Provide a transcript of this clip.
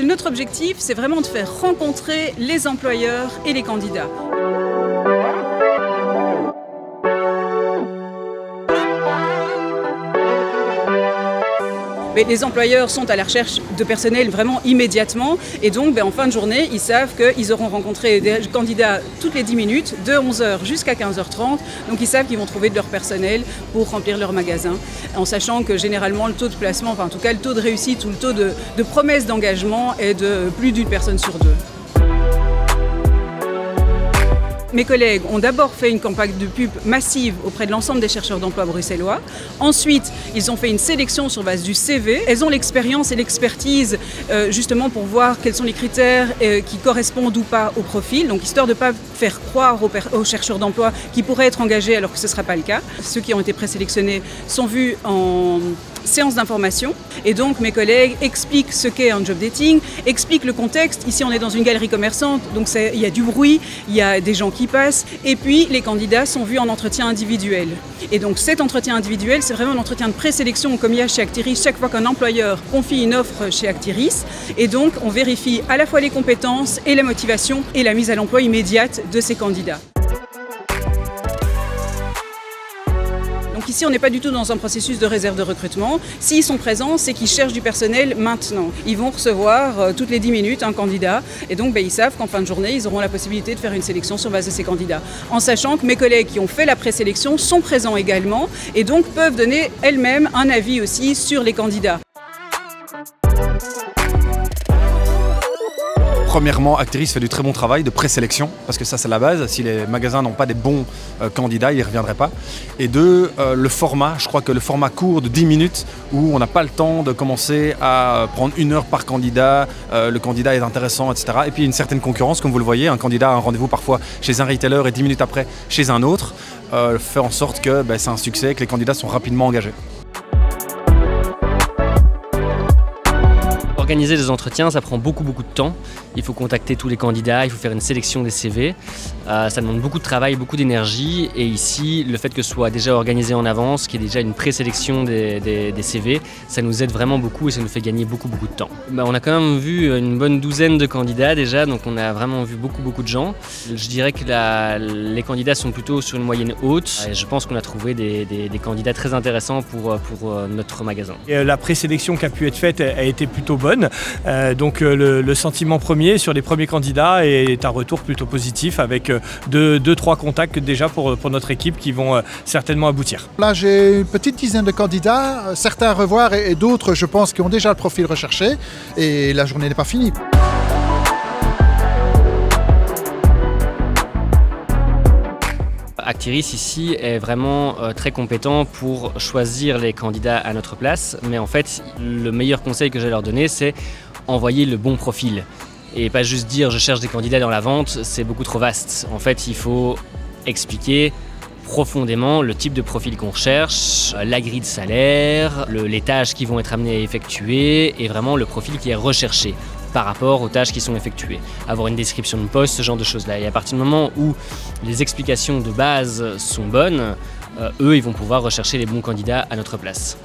Notre objectif, c'est vraiment de faire rencontrer les employeurs et les candidats. Mais les employeurs sont à la recherche de personnel vraiment immédiatement et donc en fin de journée, ils savent qu'ils auront rencontré des candidats toutes les 10 minutes, de 11h jusqu'à 15h30. Donc ils savent qu'ils vont trouver de leur personnel pour remplir leur magasin, en sachant que généralement le taux de placement, enfin en tout cas le taux de réussite ou le taux de promesse d'engagement est de plus d'une personne sur deux. Mes collègues ont d'abord fait une campagne de pub massive auprès de l'ensemble des chercheurs d'emploi bruxellois. Ensuite, ils ont fait une sélection sur base du CV. Elles ont l'expérience et l'expertise justement pour voir quels sont les critères qui correspondent ou pas au profil. Donc, histoire de ne pas faire croire aux chercheurs d'emploi qui pourraient être engagés alors que ce ne sera pas le cas. Ceux qui ont été présélectionnés sont vus en séance d'information et donc mes collègues expliquent ce qu'est un job dating, expliquent le contexte. Ici on est dans une galerie commerçante, donc il y a du bruit, il y a des gens qui passent et puis les candidats sont vus en entretien individuel. Et donc cet entretien individuel, c'est vraiment un entretien de présélection comme il y a chez Actiris chaque fois qu'un employeur confie une offre chez Actiris et donc on vérifie à la fois les compétences et la motivation et la mise à l'emploi immédiate de ces candidats. Donc ici, on n'est pas du tout dans un processus de réserve de recrutement. S'ils sont présents, c'est qu'ils cherchent du personnel maintenant. Ils vont recevoir toutes les 10 minutes un candidat et donc ils savent qu'en fin de journée, ils auront la possibilité de faire une sélection sur base de ces candidats. En sachant que mes collègues qui ont fait la présélection sont présents également et donc peuvent donner elles-mêmes un avis aussi sur les candidats. Premièrement, Actiris fait du très bon travail de présélection, parce que ça c'est la base. Si les magasins n'ont pas des bons candidats, ils ne reviendraient pas. Et deux, le format, je crois que le format court de 10 minutes, où on n'a pas le temps de commencer à prendre 1 heure par candidat, le candidat est intéressant, etc. Et puis une certaine concurrence, comme vous le voyez, un candidat a un rendez-vous parfois chez un retailer et 10 minutes après chez un autre, fait en sorte que c'est un succès, que les candidats sont rapidement engagés. Organiser des entretiens, ça prend beaucoup de temps. Il faut contacter tous les candidats, il faut faire une sélection des CV. Ça demande beaucoup de travail, beaucoup d'énergie. Et ici, le fait que ce soit déjà organisé en avance, qu'il y ait déjà une présélection des CV, ça nous aide vraiment beaucoup et ça nous fait gagner beaucoup de temps. On a quand même vu une bonne douzaine de candidats déjà, donc on a vraiment vu beaucoup de gens. Je dirais que les candidats sont plutôt sur une moyenne haute. Et je pense qu'on a trouvé des candidats très intéressants pour notre magasin. Et la présélection qui a pu être faite a été plutôt bonne. Donc le sentiment premier sur les premiers candidats est un retour plutôt positif avec 2-3 contacts déjà pour notre équipe qui vont certainement aboutir. Là j'ai une petite dizaine de candidats, certains à revoir et d'autres je pense qui ont déjà le profil recherché et la journée n'est pas finie. Actiris ici est vraiment très compétent pour choisir les candidats à notre place, mais en fait le meilleur conseil que j'ai à leur donner c'est envoyer le bon profil et pas juste dire je cherche des candidats dans la vente, c'est beaucoup trop vaste. En fait il faut expliquer profondément le type de profil qu'on recherche, la grille de salaire, les tâches qui vont être amenées à effectuer et vraiment le profil qui est recherché par rapport aux tâches qui sont effectuées. Avoir une description de poste, ce genre de choses-là. Et à partir du moment où les explications de base sont bonnes, eux, ils vont pouvoir rechercher les bons candidats à notre place.